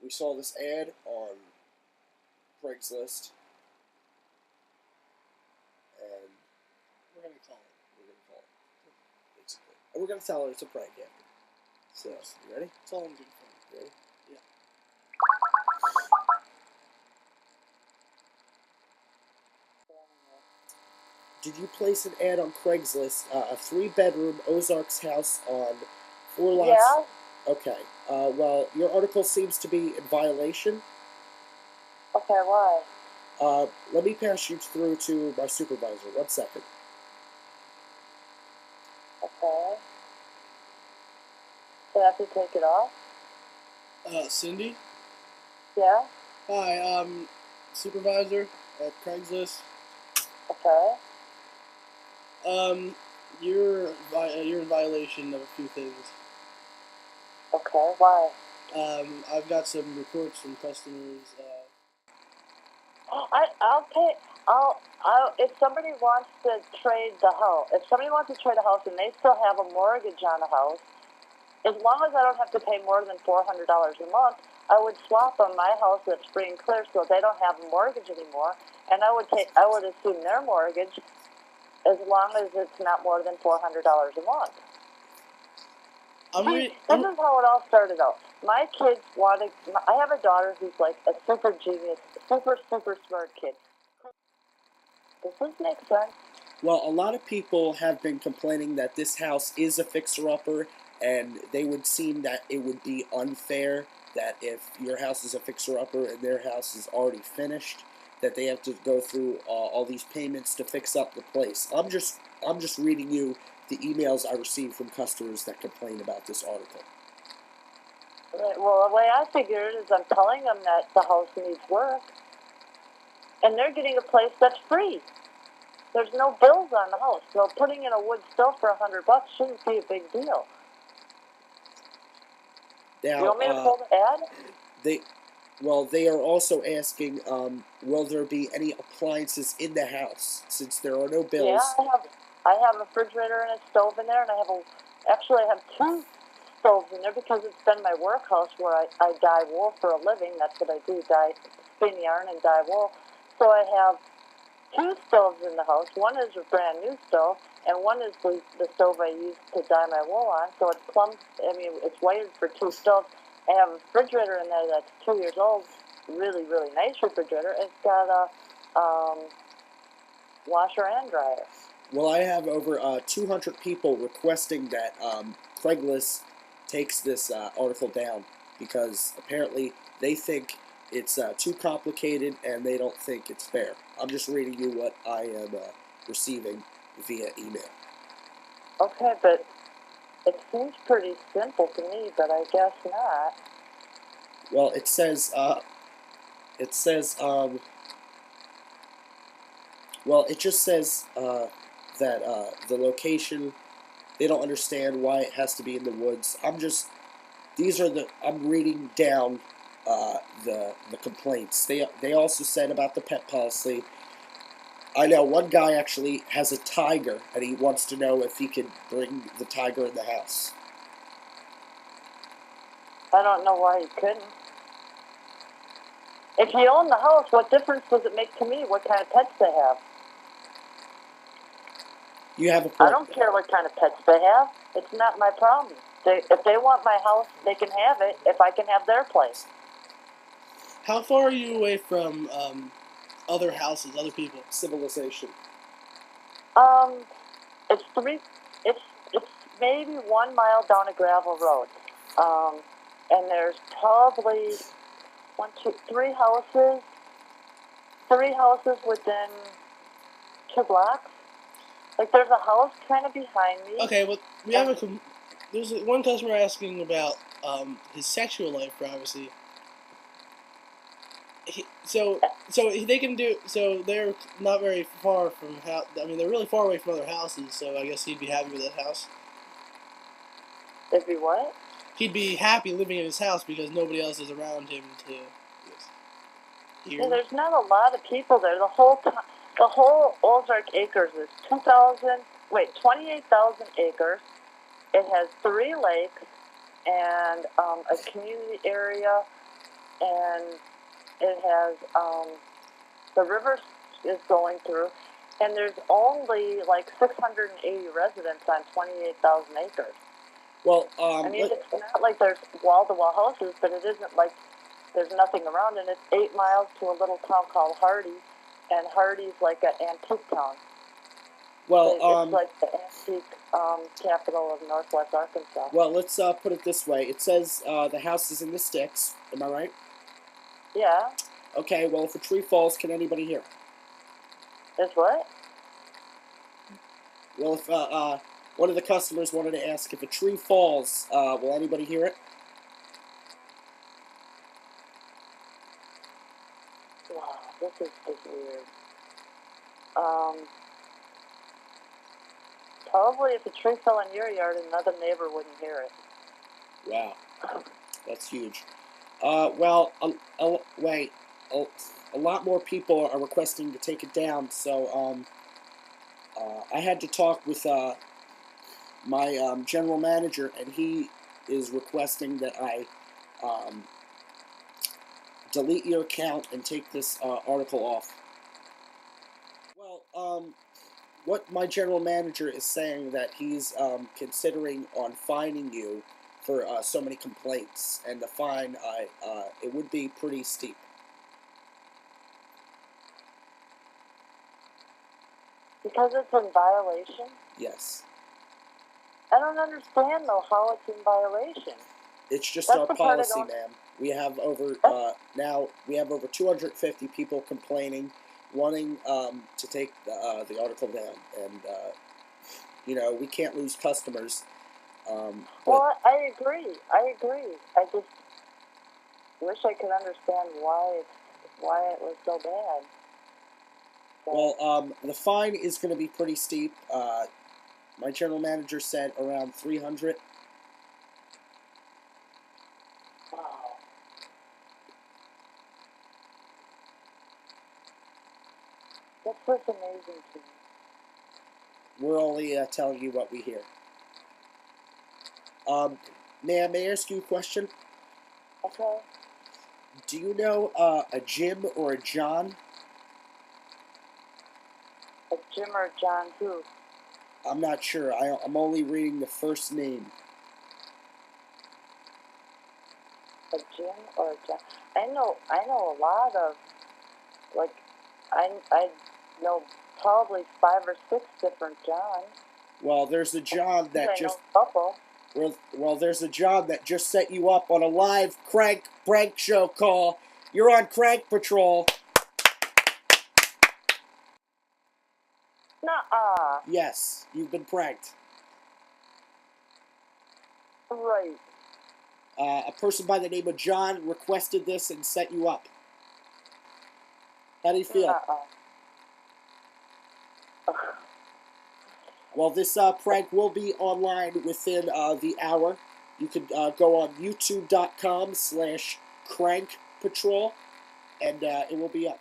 We saw this ad on Craigslist, and We're gonna call it. we're gonna call it, basically. And we're gonna tell her it's a prank after. So, you ready? It's all in good fun. Ready? Yeah. Did you place an ad on Craigslist, a 3-bedroom Ozarks house on 4 lots? Yeah. Okay. Well, your article seems to be in violation. Okay, why? Let me pass you through to my supervisor. 1 second. Okay. So I have to take it off? Cindy? Yeah? Hi, supervisor at Craigslist. Okay. You're in violation of a few things. Okay, why? I've got some reports from customers. I'll pay. If somebody wants to trade the house, and they still have a mortgage on the house, as long as I don't have to pay more than $400 a month, I would swap them my house that's free and clear, so they don't have a mortgage anymore, and I would assume their mortgage, as long as it's not more than $400 a month. This is how it all started out. My kids wanted. I have a daughter who's like a super genius, super smart kid. Does this make sense? Well, a lot of people have been complaining that this house is a fixer-upper, and they would seem that it would be unfair that if your house is a fixer-upper and their house is already finished, that they have to go through all these payments to fix up the place. I'm just reading you the emails I received from customers that complain about this article. Well, the way I figure it is I'm telling them that the house needs work, and they're getting a place that's free. There's no bills on the house, so putting in a wood stove for $100 shouldn't be a big deal. Now, you want me to pull the ad? They are also asking, will there be any appliances in the house, since there are no bills? Yeah, I have a refrigerator and a stove in there, and I have 2 stoves in there because it's been my workhouse where I dye wool for a living. That's what I do, spin yarn and dye wool. So I have 2 stoves in the house. One is a brand new stove, and one is the stove I use to dye my wool on. So it's wired for 2 stoves. I have a refrigerator in there that's 2 years old, really, really nice refrigerator. It's got a washer and dryer. Well, I have over 200 people requesting that Craigslist takes this article down because apparently they think it's too complicated and they don't think it's fair. I'm just reading you what I am receiving via email. Okay, but it seems pretty simple to me, but I guess not. Well, it says, well, it just says that the location, they don't understand why it has to be in the woods. I'm reading down the complaints. They also said about the pet policy. I know one guy actually has a tiger, and he wants to know if he can bring the tiger in the house. I don't know why he couldn't. If he owned the house, what difference does it make to me what kind of pets they have? You have a point. I don't care what kind of pets they have. It's not my problem. If they want my house, they can have it if I can have their place. How far are you away from other houses, other people? Civilization. It's maybe 1 mile down a gravel road. And there's probably 3 houses. 3 houses within 2 blocks. Like there's a house kind of behind me. Okay, well we have there's one customer asking about his sexual life privacy. So they're not very far from they're really far away from other houses. So I guess he'd be happy with that house. They'd be what? He'd be happy living in his house because nobody else is around him to hear. Yeah, there's not a lot of people there. The whole Ozark Acres is 28,000 acres. It has 3 lakes and a community area. and it has the river is going through, and there's only like 680 residents on 28,000 acres. Well, I mean, it's not like there's wall-to-wall houses, but it isn't like there's nothing around, and it's 8 miles to a little town called Hardy, and Hardy's like an antique town. well, It's like the antique capital of Northwest Arkansas. well, let's put it this way. It says the house is in the sticks. Am I right? Yeah. Okay. Well, if a tree falls, can anybody hear it? It's what? Well, if one of the customers wanted to ask if a tree falls, will anybody hear it? Wow, this is just weird. Probably if a tree fell in your yard, another neighbor wouldn't hear it. Wow, that's huge. Well, wait, a lot more people are requesting to take it down, so I had to talk with my general manager, and he is requesting that I delete your account and take this article off. Well, what my general manager is saying that he's considering on fining you for so many complaints, and the fine, it would be pretty steep. Because it's in violation? Yes. I don't understand, though, how it's in violation. It's just That's our the part I policy, don't- ma'am. We have over now we have over 250 people complaining, wanting to take the article down, and you know, we can't lose customers. But Well, I agree. I just wish I could understand why it was so bad. So, well, the fine is going to be pretty steep. My general manager said around 300. wow. That's just amazing to me. We're only telling you what we hear. Ma'am, may I ask you a question? Okay? Do you know a Jim or a John? A Jim or John who? I'm not sure. I'm only reading the first name. A Jim or a John? I know a lot of, like, I know probably 5 or 6 different Johns. Well, there's a John that I just know a couple. well, there's a John that just set you up on a live prank show call. You're on Crank Patrol. Nuh-uh. Yes, you've been pranked. Right. A person by the name of John requested this and set you up. How do you feel? Nuh-uh. Well, this prank will be online within the hour. You can go on youtube.com/crankpatrol, and it will be up.